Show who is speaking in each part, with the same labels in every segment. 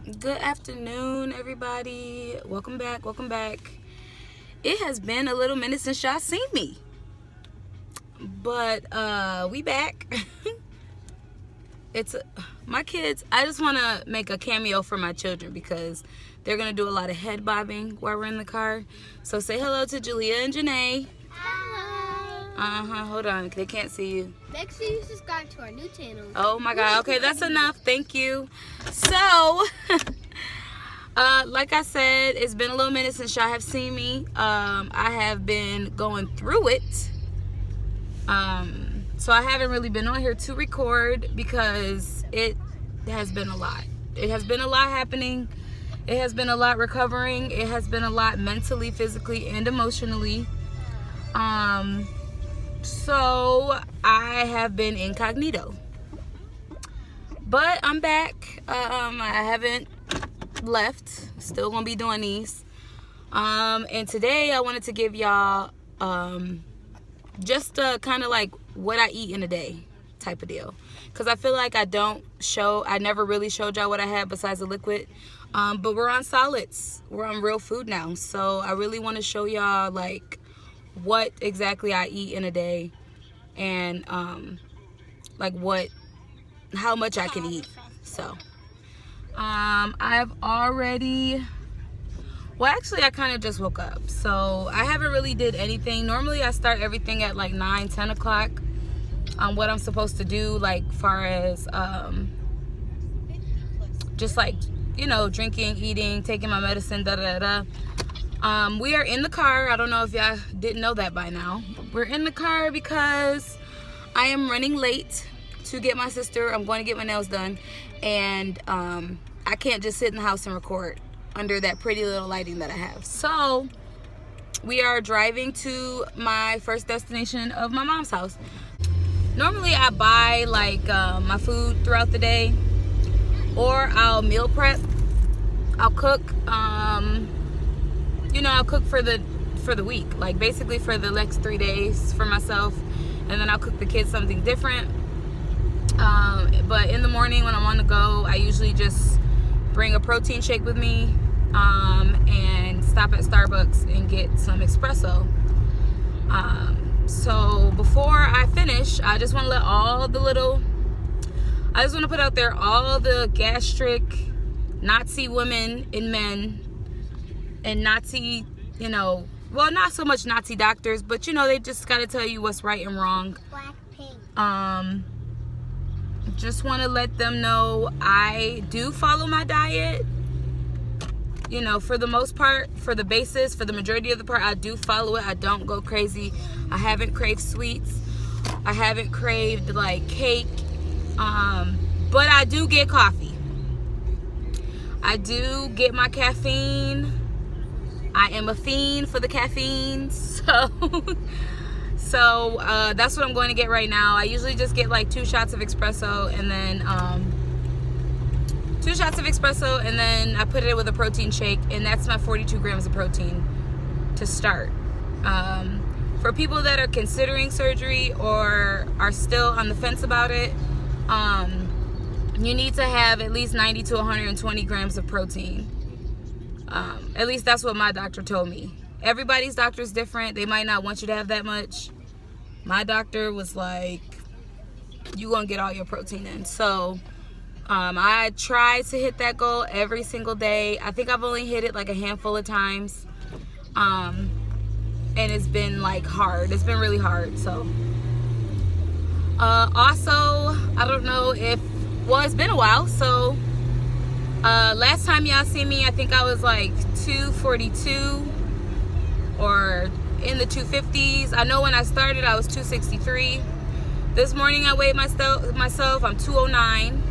Speaker 1: Good afternoon, everybody. Welcome back. It has been a little minute since y'all seen me, but we back. My kids. I just want to make a cameo for my children because they're gonna do a lot of head bobbing while we're in the car. So say hello to Julia and Janae.
Speaker 2: Hello.
Speaker 1: Hold on, they can't see you.
Speaker 2: Make sure you subscribe to our new channel.
Speaker 1: Oh my God. Okay, that's enough. Thank you. So, like I said, it's been a little minute since y'all have seen me. I have been going through it. So I haven't really been on here to record because it has been a lot. It has been a lot happening. It has been a lot recovering. It has been a lot mentally, physically, and emotionally. So I have been incognito, but I'm back. I haven't left. Still gonna be doing these. And today I wanted to give y'all just kind of like what I eat in a day type of deal, because I feel like I never really showed y'all what I had besides the liquid. But we're on solids. We're on real food now, so I really want to show y'all like what exactly I eat in a day, and like how much I can eat. So I've already, well, actually I kind of just woke up, so I haven't really did anything. Normally I start everything at like 9-10 o'clock on what I'm supposed to do, like far as just like, you know, drinking, eating, taking my medicine, we are in the car. I don't know if y'all didn't know that by now. We're in the car because I am running late to get my sister. I'm going to get my nails done, and I can't just sit in the house and record under that pretty little lighting that I have. So we are driving to my first destination of my mom's house. Normally I buy like my food throughout the day, or I'll meal prep. I'll cook. You know, I'll cook for the week, like basically for the next 3 days for myself, and then I'll cook the kids something different. But in the morning when I'm on the go, I usually just bring a protein shake with me, and stop at Starbucks and get some espresso. So before I finish, I just want to put out there all the gastric Nazi women and men and Nazi, you know, well, not so much Nazi doctors, but you know, they just got to tell you what's right and wrong.
Speaker 2: Blackpink.
Speaker 1: Just want to let them know I do follow my diet. You know, for the most part, for the basis, for the majority of the part, I do follow it. I don't go crazy. I haven't craved sweets. I haven't craved like cake. But I do get coffee. I do get my caffeine. I am a fiend for the caffeine, so that's what I'm going to get right now. I usually just get like 2 shots of espresso, and then 2 shots of espresso, and then I put it with a protein shake, and that's my 42 grams of protein to start. For people that are considering surgery or are still on the fence about it, you need to have at least 90 to 120 grams of protein. At least that's what my doctor told me. Everybody's doctor is different. They might not want you to have that much. My doctor was like, you gonna get all your protein in. So I try to hit that goal every single day. I think I've only hit it like a handful of times, and it's been like hard. It's been really hard. So also, I don't know if, well, it's been a while, so last time y'all see me, I think I was like 242 or in the 250s. I know when I started I was 263. This morning I weighed myself, I'm 209,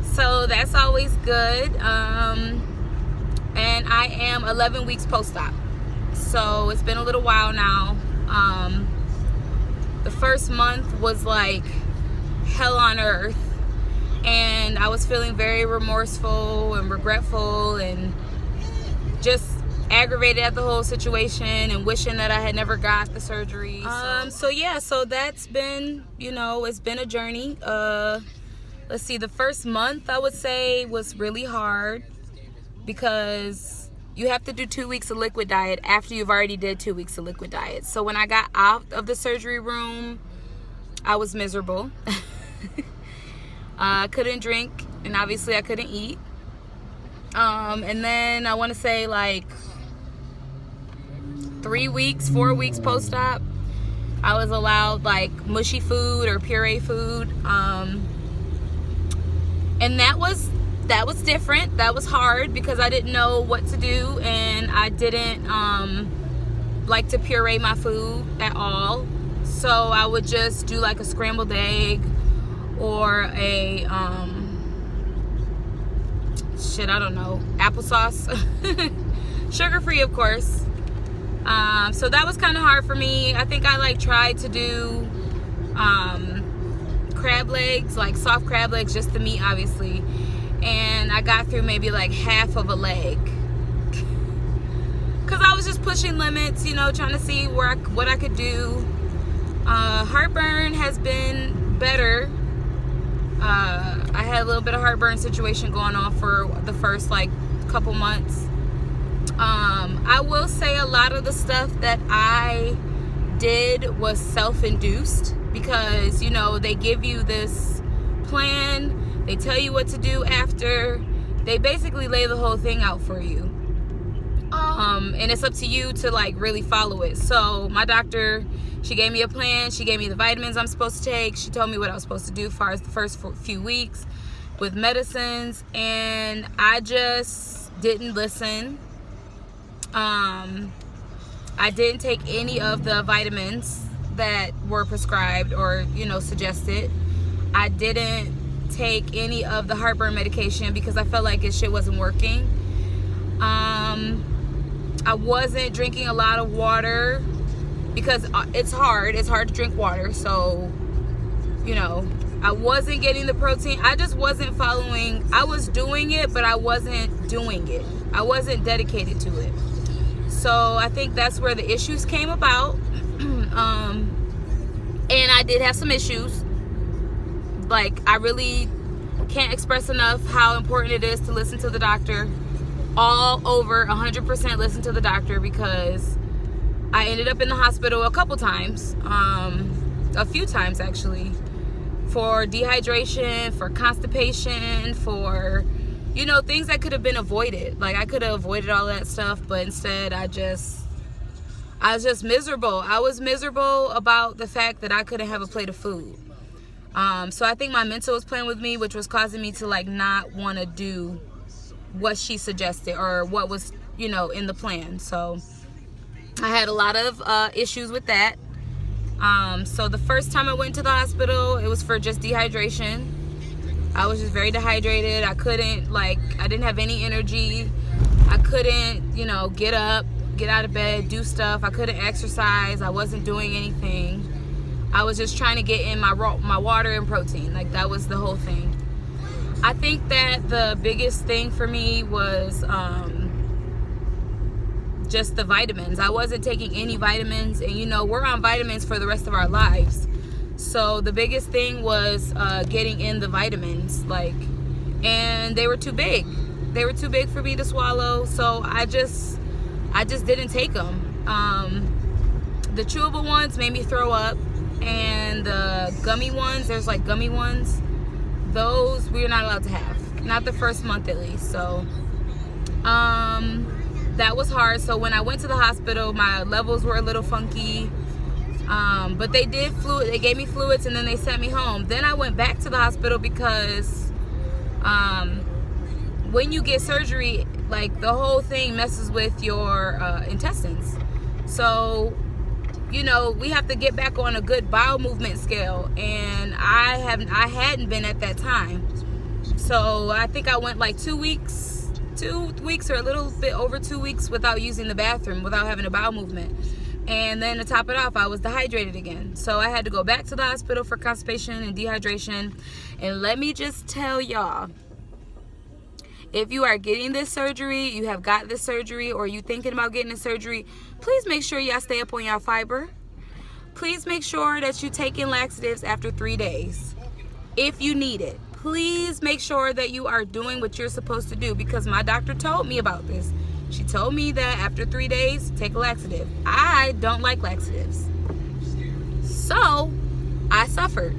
Speaker 1: so that's always good. And I am 11 weeks post-op, so it's been a little while now. The first month was like hell on earth, and I was feeling very remorseful and regretful and just aggravated at the whole situation and wishing that I had never got the surgery. So yeah, so that's been, you know, it's been a journey. let's see, the first month I would say was really hard because you have to do 2 weeks of liquid diet after you've already did 2 weeks of liquid diet. So when I got out of the surgery room, I was miserable. I couldn't drink, and obviously I couldn't eat. And then I want to say like 3 weeks, 4 weeks post-op, I was allowed like mushy food or puree food. And that was different. That was hard because I didn't know what to do, and I didn't like to puree my food at all. So I would just do like a scrambled egg or a I don't know, applesauce. Sugar-free, of course. So that was kind of hard for me. I think I like tried to do crab legs, like soft crab legs, just the meat obviously, and I got through maybe like half of a leg because I was just pushing limits, you know, trying to see what I could do. Heartburn has been better. I had a little bit of heartburn situation going on for the first like couple months. I will say a lot of the stuff that I did was self-induced because, you know, they give you this plan, they tell you what to do after, they basically lay the whole thing out for you. And it's up to you to like really follow it. So my doctor, she gave me a plan, she gave me the vitamins I'm supposed to take, she told me what I was supposed to do as far as the first few weeks with medicines, and I just didn't listen. I didn't take any of the vitamins that were prescribed or, you know, suggested. I didn't take any of the heartburn medication because I felt like shit wasn't working. I wasn't drinking a lot of water because it's hard to drink water. So, you know, I wasn't getting the protein. I just wasn't following. I was doing it, but I wasn't doing it. I wasn't dedicated to it. So I think that's where the issues came about. And I did have some issues. Like, I really can't express enough how important it is to listen to the doctor. All over 100% listen to the doctor, because I ended up in the hospital a couple times, a few times actually, for dehydration, for constipation, for, you know, things that could have been avoided. Like, I could have avoided all that stuff, but instead I was just miserable. I was miserable about the fact that I couldn't have a plate of food. So I think my mental was playing with me, which was causing me to like not want to do what she suggested or what was, you know, in the plan. So I had a lot of issues with that. So the first time I went to the hospital, it was for just dehydration. I was just very dehydrated. I didn't have any energy. I couldn't, you know, get up, get out of bed, do stuff. I couldn't exercise. I wasn't doing anything. I was just trying to get in my water and protein. Like, that was the whole thing. I think that the biggest thing for me was just the vitamins. I wasn't taking any vitamins, and you know, we're on vitamins for the rest of our lives. So the biggest thing was getting in the vitamins, like, and they were too big. They were too big for me to swallow, so I just didn't take them. The chewable ones made me throw up, and the gummy ones, there's like gummy ones, those we're not allowed to have, not the first month at least. So that was hard. So when I went to the hospital, my levels were a little funky, but they gave me fluids, and then they sent me home. Then I went back to the hospital because when you get surgery, like, the whole thing messes with your intestines. So, you know, we have to get back on a good bowel movement scale, and I hadn't been at that time. So I think I went like 2 weeks or a little bit over 2 weeks without using the bathroom, without having a bowel movement. And then to top it off, I was dehydrated again. So I had to go back to the hospital for constipation and dehydration. And let me just tell y'all, if you are getting this surgery, you have got this surgery, or you thinking about getting this surgery, please make sure y'all stay up on y'all fiber. Please make sure that you taking laxatives after 3 days. If you need it, please make sure that you are doing what you're supposed to do, because my doctor told me about this. She told me that after 3 days, take a laxative. I don't like laxatives. So I suffered.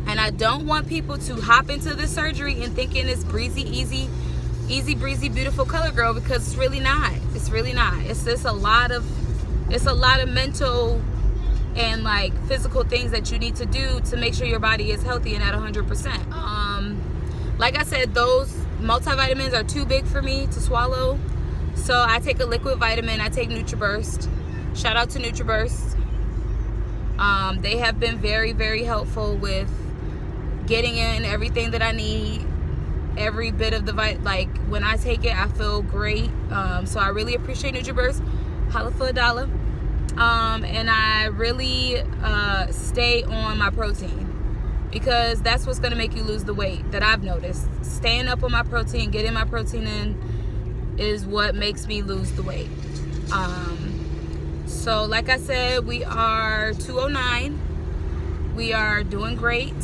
Speaker 1: And I don't want people to hop into the surgery and thinking it's breezy, easy breezy, beautiful color girl, because it's really not. It's really not. It's just a lot of mental and like physical things that you need to do to make sure your body is healthy and at 100%. Like I said, those multivitamins are too big for me to swallow. So I take a liquid vitamin. I take NutriBurst. Shout out to NutriBurst. They have been very, very helpful with getting in everything that I need. Every bit of the like when I take it, I feel great. So I really appreciate NutriBurst. Holla for $1. And I really stay on my protein, because that's what's gonna make you lose the weight that I've noticed. Staying up on my protein, getting my protein in, is what makes me lose the weight. So like I said, we are 209. We are doing great.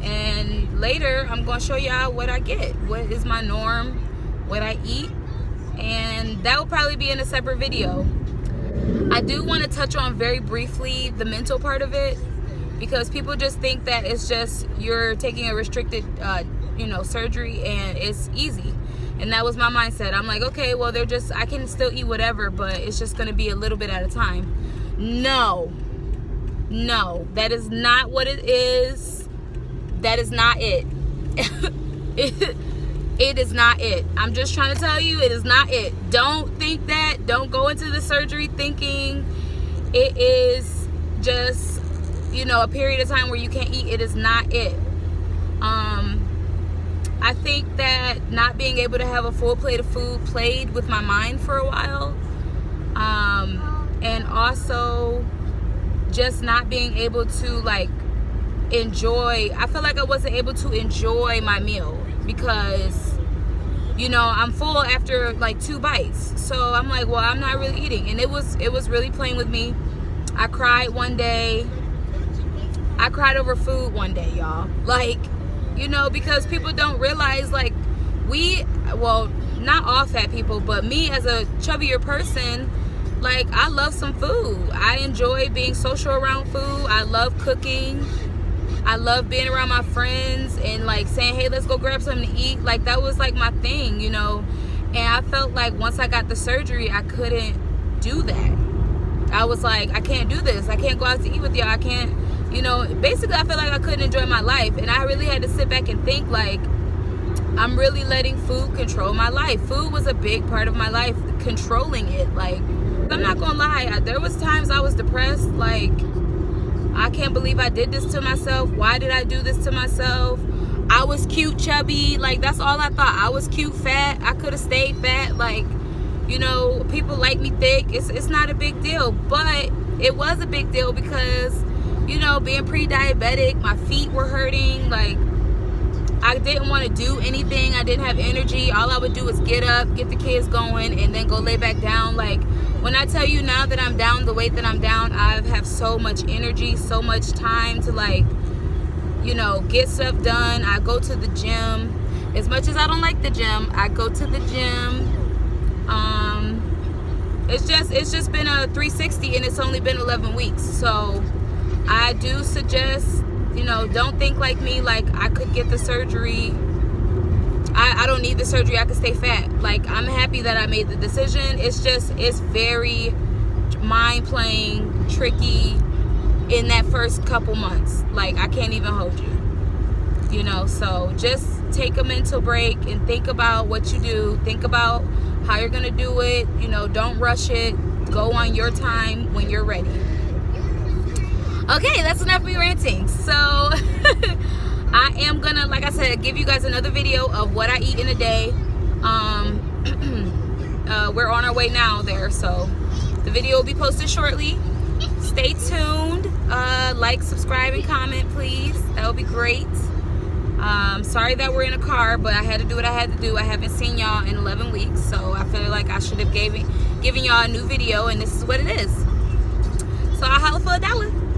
Speaker 1: And later I'm gonna show y'all what I get, what is my norm, what I eat, and that will probably be in a separate video. I do want to touch on very briefly the mental part of it, because people just think that it's just you're taking a restricted surgery and it's easy. And that was my mindset. I'm like, okay, well, I can still eat whatever, but it's just going to be a little bit at a time. No, that is not what it is. That is not it. It is not it. I'm just trying to tell you, it is not it. Don't think that. Don't go into the surgery thinking it is just, a period of time where you can't eat. It is not it. I think that not being able to have a full plate of food played with my mind for a while. And also just not being able to enjoy. I feel like I wasn't able to enjoy my meal, because I'm full after 2 bites. So I'm like, well, I'm not really eating. And it was really playing with me. I cried one day. I cried over food one day, y'all. Because people don't realize, not all fat people, but me as a chubbier person, I love some food. I enjoy being social around food. I love cooking. I love being around my friends and saying, hey, let's go grab something to eat. That was my thing, And I felt like once I got the surgery, I couldn't do that. I was like, I can't do this. I can't go out to eat with y'all. I can't, basically I felt like I couldn't enjoy my life. And I really had to sit back and think, I'm really letting food control my life. Food was a big part of my life, controlling it. I'm not gonna lie, there was times I was depressed. I can't believe I did this to myself. Why did I do this to myself? I was cute, chubby. That's all I thought. I was cute, fat. I could have stayed fat. People like me thick. It's not a big deal. But it was a big deal because, being pre-diabetic, my feet were hurting. I didn't want to do anything. I didn't have energy. All I would do was get up, get the kids going, and then go lay back down. When I tell you now that I'm down the weight that I'm down, I have so much energy, so much time to get stuff done. I go to the gym. As much as I don't like the gym, I go to the gym. It's just been a 360, and it's only been 11 weeks. So I do suggest, don't think like me, I could get the surgery. I don't need the surgery. I could stay fat. I'm happy that I made the decision. It's very mind playing, tricky in that first couple months. I can't even hold you. So just take a mental break and think about what you do. Think about how you're going to do it. Don't rush it. Go on your time when you're ready. Okay, that's enough of me ranting. So I am gonna, like I said, give you guys another video of what I eat in a day. We're on our way now there, so the video will be posted shortly. Stay tuned. Like, subscribe, and comment, please. That would be great. Sorry that we're in a car, but I had to do what I had to do. I haven't seen y'all in 11 weeks, so I feel like I should have given y'all a new video, and this is what it is. So I'll holla for $1.